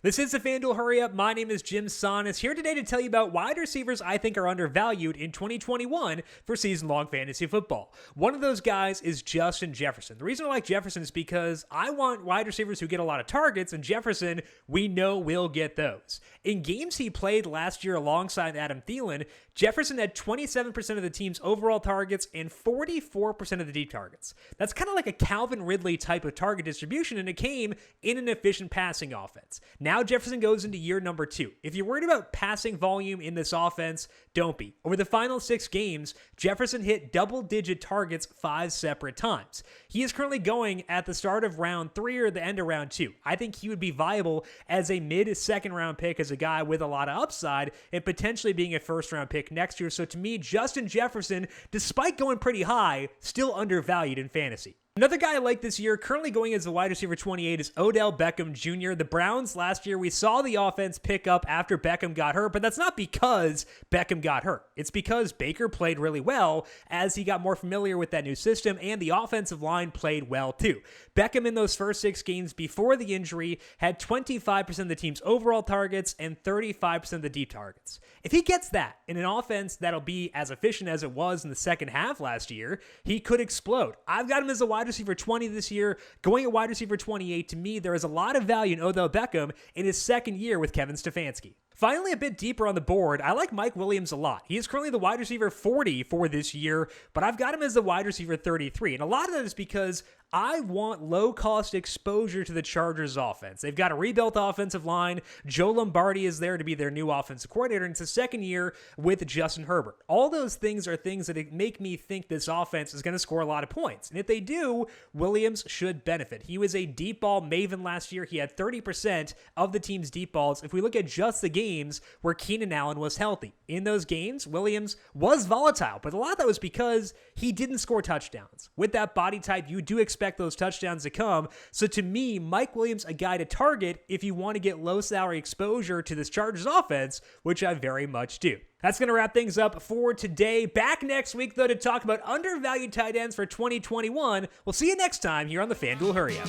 This is the FanDuel Hurry Up. My name is Jim Sonis, here today to tell you about wide receivers I think are undervalued in 2021 for season-long fantasy football. One of those guys is Justin Jefferson. The reason I like Jefferson is because I want wide receivers who get a lot of targets, and Jefferson, we know, will get those. In games he played last year alongside Adam Thielen, Jefferson had 27% of the team's overall targets and 44% of the deep targets. That's kind of like a Calvin Ridley type of target distribution, and it came in an efficient passing offense. Now Jefferson goes into year number 2. If you're worried about passing volume in this offense, don't be. Over the final 6 games, Jefferson hit double-digit targets 5 separate times. He is currently going at the start of round 3 or the end of round 2. I think he would be viable as a mid-second round pick, as a guy with a lot of upside, and potentially being a first-round pick next year. So to me, Justin Jefferson, despite going pretty high, still undervalued in fantasy. Another guy I like this year, currently going as the wide receiver 28, is Odell Beckham Jr. The Browns last year, we saw the offense pick up after Beckham got hurt, but that's not because Beckham got hurt. It's because Baker played really well as he got more familiar with that new system, and the offensive line played well too. Beckham in those first 6 games before the injury had 25% of the team's overall targets and 35% of the deep targets. If he gets that in an offense that'll be as efficient as it was in the second half last year, he could explode. I've got him as a wide receiver 20 this year. Going at wide receiver 28, to me, there is a lot of value in Odell Beckham in his second year with Kevin Stefanski. Finally, a bit deeper on the board, I like Mike Williams a lot. He is currently the wide receiver 40 for this year, but I've got him as the wide receiver 33. And a lot of that is because I want low-cost exposure to the Chargers offense. They've got a rebuilt offensive line. Joe Lombardi is there to be their new offensive coordinator, and it's a second year with Justin Herbert. All those things are things that make me think this offense is going to score a lot of points. And if they do, Williams should benefit. He was a deep ball maven last year. He had 30% of the team's deep balls. If we look at just the games where Keenan Allen was healthy, in those games, Williams was volatile, but a lot of that was because he didn't score touchdowns. With that body type, you do expect those touchdowns to come. So to me, Mike Williams, a guy to target if you want to get low salary exposure to this Chargers offense, which I very much do. That's going to wrap things up for today. Back next week, though, to talk about undervalued tight ends for 2021. We'll see you next time here on the FanDuel Hurry Up.